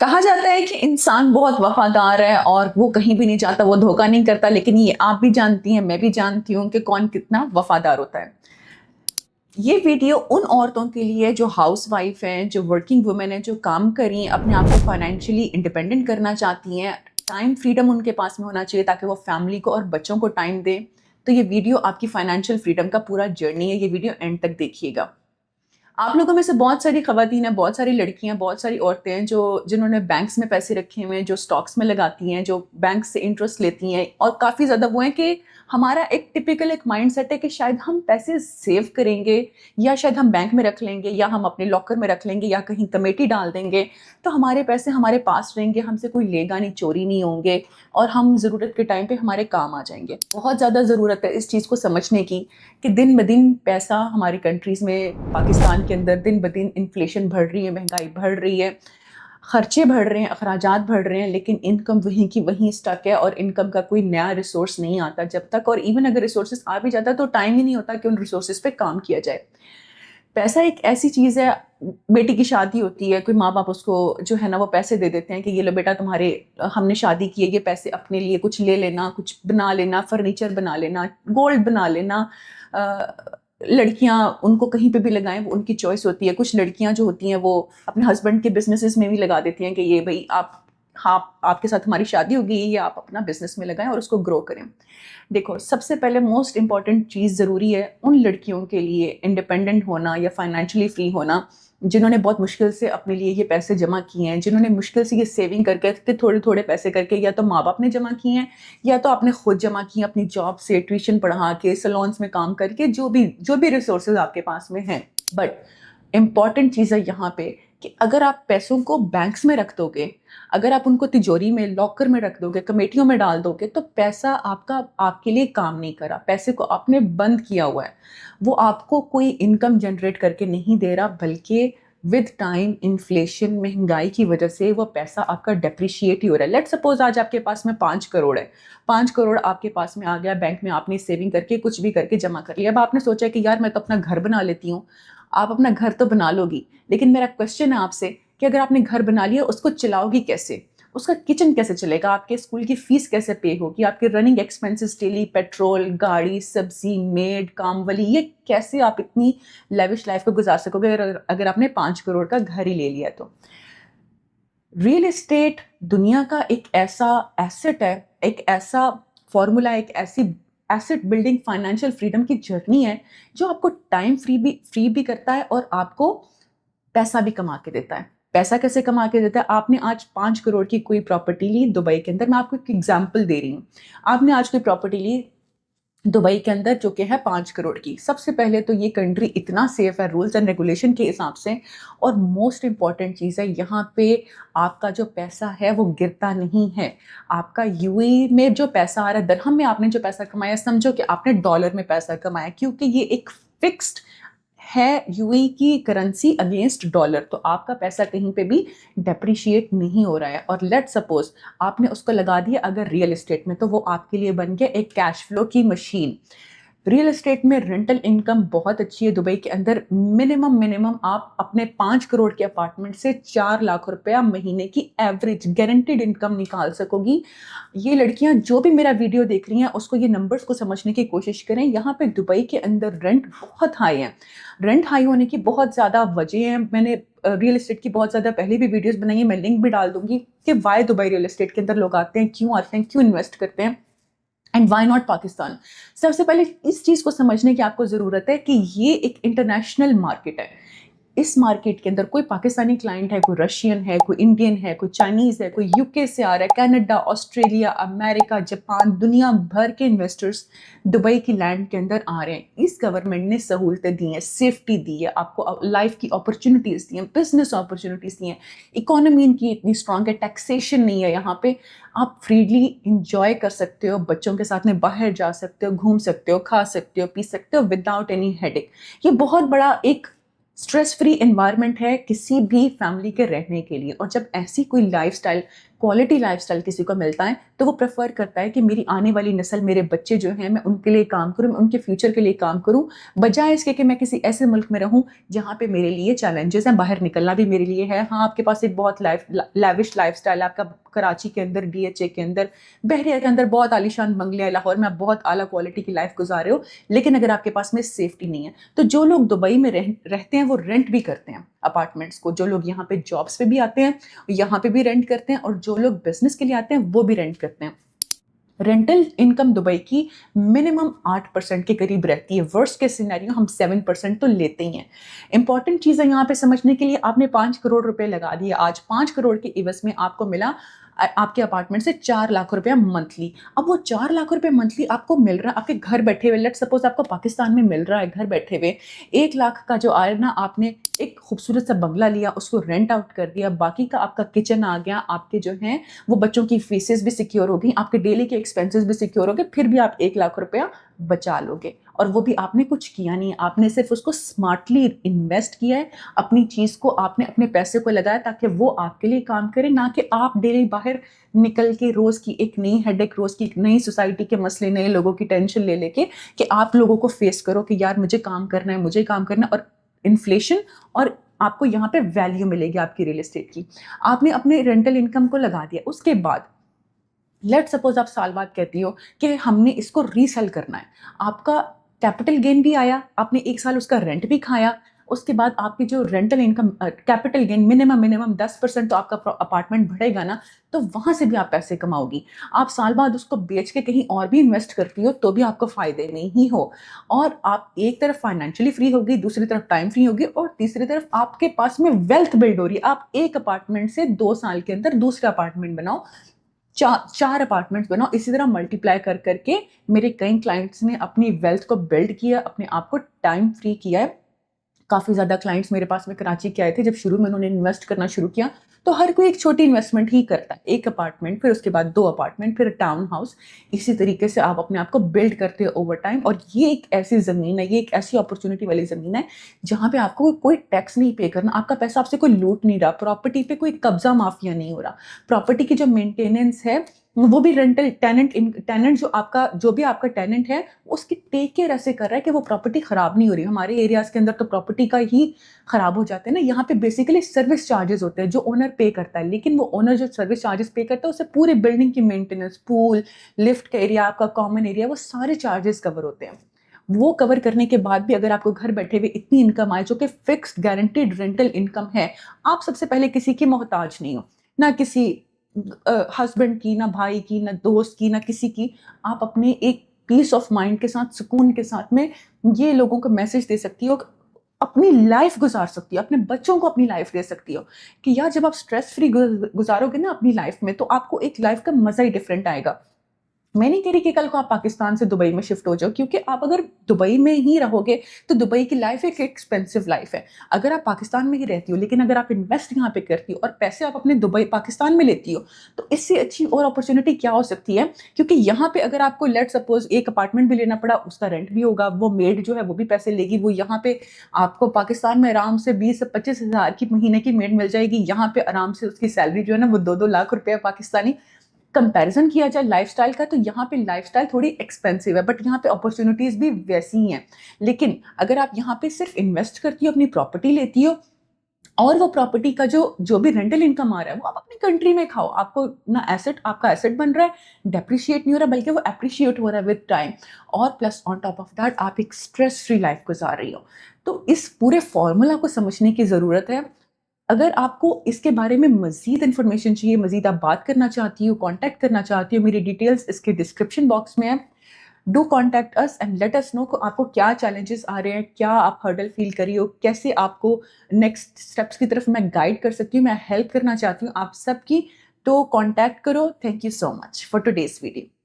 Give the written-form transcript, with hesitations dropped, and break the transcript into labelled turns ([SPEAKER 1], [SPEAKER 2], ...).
[SPEAKER 1] कहा जाता है कि इंसान बहुत वफादार है और वो कहीं भी नहीं जाता, वो धोखा नहीं करता। लेकिन ये आप भी जानती हैं, मैं भी जानती हूँ कि कौन कितना वफादार होता है। ये वीडियो उन औरतों के लिए जो हाउसवाइफ हैं, जो वर्किंग वुमेन हैं, जो काम कर रही हैं, अपने आप को फाइनेंशियली इंडिपेंडेंट करना चाहती हैं। टाइम फ्रीडम उनके पास में होना चाहिए ताकि वो फैमिली को और बच्चों को टाइम दें। तो ये वीडियो आपकी फाइनेंशियल फ्रीडम का पूरा जर्नी है। ये वीडियो एंड तक देखिएगा। आप लोगों में से बहुत सारी ख़वातीन हैं, बहुत सारी लड़कियाँ, बहुत सारी औरतें हैं जो जिन्होंने बैंक्स में पैसे रखे हुए हैं, जो स्टॉक्स में लगाती हैं, जो बैंक से इंटरेस्ट लेती हैं। और काफ़ी ज़्यादा वो हैं कि हमारा एक टिपिकल एक माइंडसेट है कि शायद हम पैसे सेव करेंगे या शायद हम बैंक में रख लेंगे या हम अपने लॉकर में रख लेंगे या कहीं कमेटी डाल देंगे, तो हमारे पैसे हमारे पास रहेंगे, हमसे कोई लेगा नहीं, चोरी नहीं होंगे और हम ज़रूरत के टाइम पे हमारे काम आ जाएँगे। बहुत ज़्यादा ज़रूरत है इस चीज़ को समझने की कि दिन ब दिन पैसा हमारी कंट्रीज़ में, पाकिस्तान के अंदर दिन ब दिन इन्फ्लेशन बढ़ रही है, महँगाई बढ़ रही है, खर्चे बढ़ रहे हैं, अखराजात बढ़ रहे हैं, लेकिन इनकम वहीं की वहीं स्टक है और इनकम का कोई नया रिसोर्स नहीं आता जब तक। और इवन अगर रिसोर्सेज़ आ भी जाता है तो टाइम ही नहीं होता कि उन रिसोर्सेज़ पे काम किया जाए। पैसा एक ऐसी चीज़ है, बेटी की शादी होती है, कोई माँ-बाप उसको जो है ना वो पैसे दे देते हैं कि ये लो बेटा तुम्हारे हमने शादी की है, ये पैसे अपने लिए कुछ ले लेना, कुछ बना लेना, फर्नीचर बना लेना, गोल्ड बना लेना। लड़कियाँ उनको कहीं पे भी लगाएँ वो उनकी चॉइस होती है। कुछ लड़कियाँ जो होती हैं वो अपने हस्बैंड के बिज़नेसेस में भी लगा देती हैं कि ये भई आप, हाँ, आपके साथ हमारी शादी हो गई है, ये आप अपना बिज़नेस में लगाएँ और उसको ग्रो करें। देखो, सबसे पहले मोस्ट इम्पोर्टेंट चीज़ ज़रूरी है उन लड़कियों के लिए इंडिपेंडेंट होना या फाइनेंशियली फ्री होना, जिन्होंने बहुत मुश्किल से अपने लिए ये पैसे जमा किए हैं, जिन्होंने मुश्किल से ये सेविंग करके थोड़े-थोड़े पैसे करके या तो माँ-बाप ने जमा किए हैं या तो आपने खुद जमा किए हैं अपनी जॉब से, ट्यूशन पढ़ा के, सैलून्स में काम करके, जो भी रिसोर्सेज़ आपके पास में हैं। बट इम्पॉर्टेंट चीज़ है यहाँ पे कि अगर आप पैसों को बैंक्स में रख दोगे, अगर आप उनको तिजोरी में, लॉकर में रख दोगे, कमेटियों में डाल दोगे, तो पैसा आपका आपके लिए काम नहीं कर रहा। पैसे को आपने बंद किया हुआ है। वो आपको कोई इनकम जनरेट करके नहीं दे रहा, बल्कि विद टाइम इन्फ्लेशन, महँगाई की वजह से वो पैसा आपका डेप्रिशिएट ही हो रहा है। लेट्स सपोज़ आज आपके पास में 5 करोड़ है। 5 करोड़ आपके पास में आ गया, बैंक में आपने सेविंग करके, कुछ भी करके जमा कर लिया। अब आपने सोचा कि यार मैं तो अपना घर बना लेती हूँ। आप अपना घर तो बना लोगी, लेकिन मेरा क्वेश्चन है आपसे कि अगर आपने घर बना लिया, उसको चलाओगी कैसे? उसका किचन कैसे चलेगा? आपके स्कूल की फीस कैसे पे होगी? आपके रनिंग एक्सपेंसेस डेली, पेट्रोल, गाड़ी, सब्ज़ी, मेड, कामवाली, ये कैसे आप इतनी लेविश लाइफ़ को गुज़ार सकोगे अगर अगर आपने 5 करोड़ का घर ही ले लिया तो? रियल एस्टेट दुनिया का एक ऐसा एसेट है, एक ऐसा फ़ॉर्मूला है, एक ऐसी एसेट बिल्डिंग फाइनेंशियल फ्रीडम की जर्नी है, जो आपको टाइम फ्री भी करता है और आपको पैसा भी कमा के देता है। पैसा कैसे कमा के देता है? आपने आज 5 करोड़ की कोई प्रॉपर्टी ली दुबई के अंदर, मैं आपको एक एग्ज़ाम्पल दे रही हूँ। आपने आज कोई प्रॉपर्टी ली दुबई के अंदर जो कि है 5 करोड़ की। सबसे पहले तो ये कंट्री इतना सेफ है रूल्स एंड रेगुलेशन के हिसाब से। और मोस्ट इम्पॉर्टेंट चीज़ है, यहाँ पे आपका जो पैसा है वो गिरता नहीं है। आपका यूएई में जो पैसा आ रहा है, दिरहम में आपने जो पैसा कमाया, समझो कि आपने डॉलर में पैसा कमाया, क्योंकि ये एक फिक्स्ड है यूएई की करेंसी अगेंस्ट डॉलर, तो आपका पैसा कहीं पे भी डेप्रिशिएट नहीं हो रहा है। और लेट्स सपोज आपने उसको लगा दिया अगर रियल एस्टेट में, तो वो आपके लिए बन गया एक कैश फ्लो की मशीन। रियल एस्टेट में रेंटल इनकम बहुत अच्छी है दुबई के अंदर। मिनिमम आप अपने 5 करोड़ के अपार्टमेंट से 4 लाख रुपया महीने की एवरेज गारंटीड इनकम निकाल सकोगी। ये लड़कियां जो भी मेरा वीडियो देख रही हैं, उसको ये नंबर्स को समझने की कोशिश करें। यहाँ पे दुबई के अंदर रेंट बहुत हाई है। रेंट हाई होने की बहुत ज़्यादा वजह है। मैंने रियल एस्टेट की बहुत ज़्यादा पहले भी वीडियोस बनाई है, मैं लिंक भी डाल दूंगी कि वाई दुबई रियल एस्टेट के अंदर लोग आते हैं, क्यों आते हैं, क्यों इन्वेस्ट करते हैं, एंड व्हाई नॉट पाकिस्तान। सबसे पहले इस चीज़ को समझने की आपको ज़रूरत है कि ये एक इंटरनेशनल मार्केट है। इस मार्केट के अंदर कोई पाकिस्तानी क्लाइंट है, कोई रशियन है, कोई इंडियन है, कोई चाइनीज़ है, कोई यूके से आ रहा है, कनाडा, ऑस्ट्रेलिया, अमेरिका, जापान, दुनिया भर के इन्वेस्टर्स दुबई की लैंड के अंदर आ रहे हैं। इस गवर्नमेंट ने सहूलतें दी हैं, सेफ्टी दी है, आपको लाइफ की अपॉर्चुनिटीज़ दी हैं, बिजनेस अपॉर्चुनिटीज़ दी हैं, इकोनॉमी इनकी इतनी स्ट्रांग है, टैक्सेशन नहीं है यहाँ पे। आप फ्रीली इंजॉय कर सकते हो, बच्चों के साथ में बाहर जा सकते हो, घूम सकते हो, खा सकते हो, पी सकते हो विदाउट एनी हेडेक। ये बहुत बड़ा एक स्ट्रेस फ्री एनवायरनमेंट है किसी भी फैमिली के रहने के लिए। और जब ऐसी कोई लाइफस्टाइल, क्वालिटी लाइफस्टाइल किसी को मिलता है तो वो प्रेफर करता है कि मेरी आने वाली नस्ल, मेरे बच्चे जो हैं, मैं उनके लिए काम करूं, मैं उनके फ्यूचर के लिए काम करूं, बजाय इसके कि मैं किसी ऐसे मुल्क में रहूं जहां पे मेरे लिए चैलेंजेस हैं। बाहर निकलना भी मेरे लिए है। हाँ, आपके पास एक बहुत लैविश लाइफस्टाइल है, आपका कराची के अंदर, डीएचए के अंदर, बहरिया के अंदर बहुत आलीशान बंगले हैं, लाहौर में आप बहुत आला क्वालिटी की लाइफ गुजार रहे हो, लेकिन अगर आपके पास में सेफ्टी नहीं है तो जो लोग दुबई में रहते हैं वो रेंट भी करते हैं अपार्टमेंट्स को। जो लोग यहाँ पे जॉब्स पे भी आते हैं, यहाँ पे भी रेंट करते हैं, और जो लोग बिजनेस के लिए आते हैं वो भी रेंट करते हैं। रेंटल इनकम दुबई की मिनिमम 8% के करीब रहती है। वर्स्ट के सिनेरियो हम 7% तो लेते ही हैं। इंपॉर्टेंट चीज़ है यहाँ पे समझने के लिए, आपने 5 करोड़ रुपए लगा दिए आज, 5 करोड़ के इवज में आपको मिला आपके अपार्टमेंट से 4 लाख रुपया मंथली। अब वो 4 लाख रुपए मंथली आपको मिल रहा है आपके घर बैठे हुए। लेट सपोज आपको पाकिस्तान में मिल रहा है घर बैठे हुए 1 लाख का जो आया ना, आपने एक खूबसूरत सा बंगला लिया, उसको रेंट आउट कर दिया, बाकी का आपका किचन आ गया, आपके जो हैं वो बच्चों की फीसेस भी सिक्योर हो गई, आपके डेली के एक्सपेंसेस भी सिक्योर हो गए, फिर भी आप 1 लाख रुपया बचा लोगे। और वो भी आपने कुछ किया नहीं है, आपने सिर्फ उसको स्मार्टली इन्वेस्ट किया है। अपनी चीज़ को आपने अपने पैसे को लगाया ताकि वो आपके लिए काम करे, ना कि आप डेली बाहर निकल के रोज़ की एक नई हेडेक, रोज़ की एक नई सोसाइटी के मसले, नए लोगों की टेंशन ले लेके कि आप लोगों को फेस करो कि यार मुझे काम करना है, मुझे काम करना है। और इन्फ्लेशन, और आपको यहाँ पे वैल्यू मिलेगी आपकी रियल एस्टेट की। आपने अपने रेंटल इनकम को लगा दिया, उसके बाद लेट सपोज आप साल बाद कहती हो कि हमने इसको रीसेल करना है, आपका कैपिटल गेन भी आया, आपने 1 साल उसका रेंट भी खाया, उसके बाद आपकी जो rental income, capital gain minimum 10% तो आपका अपार्टमेंट बढ़ेगा ना, तो वहां से भी आप पैसे कमाओगी। आप साल बाद उसको बेच के कहीं और भी इन्वेस्ट करती हो तो भी आपको फायदे में ही हो। और आप एक तरफ फाइनेंशियली फ्री होगी, दूसरी तरफ टाइम फ्री होगी, और तीसरी तरफ आपके पास में वेल्थ बिल्ड हो रही है। आप एक अपार्टमेंट से 2 साल के अंदर दूसरा अपार्टमेंट बनाओ, चार अपार्टमेंट्स बनाओ, इसी तरह मल्टीप्लाई कर करके मेरे कई क्लाइंट्स ने अपनी वेल्थ को बिल्ड किया, अपने आप को टाइम फ्री किया है। काफ़ी ज़्यादा क्लाइंट्स मेरे पास में कराची के आए थे, जब शुरू में उन्होंने इन्वेस्ट करना शुरू किया तो हर कोई एक छोटी इन्वेस्टमेंट ही करता है, एक अपार्टमेंट, फिर उसके बाद 2 अपार्टमेंट, फिर टाउन हाउस। इसी तरीके से आप अपने आप को बिल्ड करते हो ओवर टाइम। और ये एक ऐसी ज़मीन है, ये एक ऐसी अपॉर्चुनिटी वाली ज़मीन है जहाँ पे आपको कोई टैक्स नहीं पे करना, आपका पैसा आपसे कोई लूट नहीं रहा, प्रॉपर्टी पे कोई कब्जा माफिया नहीं हो रहा, प्रॉपर्टी की जो मेंटेनेंस है वो भी रेंटल टेनेंट जो भी आपका टेनेंट है उसकी टेक केयर ऐसे कर रहा है कि वो प्रॉपर्टी खराब नहीं हो रही। हमारे एरियाज के अंदर तो प्रॉपर्टी का ही खराब हो जाते हैं ना। यहाँ पे बेसिकली सर्विस चार्जेस होते हैं जो ओनर पे करता है, लेकिन वो ओनर जो सर्विस चार्जेस पे करता है उससे पूरे बिल्डिंग की मेंटेनेंस, पूल, लिफ्ट का एरिया, आपका कॉमन एरिया, वो सारे चार्जेस कवर होते हैं। वो कवर करने के बाद भी अगर आपको घर बैठे हुए इतनी इनकम आए जो कि फिक्स्ड गारंटीड रेंटल इनकम है, आप सबसे पहले किसी की मोहताज नहीं हो, ना किसी हस्बैंड की, ना भाई की, ना दोस्त की, ना किसी की। आप अपने एक पीस ऑफ माइंड के साथ, सुकून के साथ में ये लोगों को मैसेज दे सकती हो, अपनी लाइफ गुजार सकती हो, अपने बच्चों को अपनी लाइफ दे सकती हो कि यार जब आप स्ट्रेस फ्री गुजारोगे ना अपनी लाइफ में तो आपको एक लाइफ का मजा ही डिफरेंट आएगा। मैं नहीं कह रही कि कल को आप पाकिस्तान से दुबई में शिफ्ट हो जाओ, क्योंकि आप अगर दुबई में ही रहोगे तो दुबई की लाइफ एक एक्सपेंसिव लाइफ है। अगर आप पाकिस्तान में ही रहती हो, लेकिन अगर आप इन्वेस्ट यहाँ पे करती हो और पैसे आप अपने दुबई पाकिस्तान में लेती हो, तो इससे अच्छी और अपॉर्चुनिटी क्या हो सकती है। क्योंकि यहाँ पे अगर आपको लेट सपोज एक अपार्टमेंट भी लेना पड़ा, उसका रेंट भी होगा, वो मेड जो है वो भी पैसे लेगी, वो यहाँ पे आपको पाकिस्तान में आराम से 20 से 25 हज़ार की महीने की मेड मिल जाएगी, यहाँ पे आराम से उसकी सैलरी जो है ना वो 2-2 लाख रुपया पाकिस्तानी। कंपैरिजन किया जाए लाइफस्टाइल का तो यहाँ पे लाइफस्टाइल थोड़ी एक्सपेंसिव है, बट यहाँ पे अपॉर्चुनिटीज भी वैसी ही हैं। लेकिन अगर आप यहाँ पे सिर्फ इन्वेस्ट करती हो, अपनी प्रॉपर्टी लेती हो, और वो प्रॉपर्टी का जो भी रेंटल इनकम आ रहा है वो आप अपनी कंट्री में खाओ, आपको ना एसेट, आपका एसेट बन रहा है, डेप्रिशिएट नहीं हो रहा, बल्कि वो एप्रिशिएट हो रहा है विद टाइम। और plus on top of that आप एक स्ट्रेस फ्री लाइफ गुजार रही हो। तो इस पूरे फॉर्मूला को समझने की ज़रूरत है। अगर आपको इसके बारे में मज़ीद इन्फॉर्मेशन चाहिए, मज़ीद आप बात करना चाहती हो, कॉन्टैक्ट करना चाहती हो, मेरी डिटेल्स इसके डिस्क्रिप्शन बॉक्स में है। Do contact us and let us know को आपको क्या चैलेंजेस आ रहे हैं, क्या आप हर्डल फील करी हो, कैसे आपको नेक्स्ट स्टेप्स की तरफ मैं गाइड कर सकती हूँ, मैं हेल्प करना चाहती हूँ आप सबकी। तो कॉन्टैक्ट करो। Thank you so much for today's video.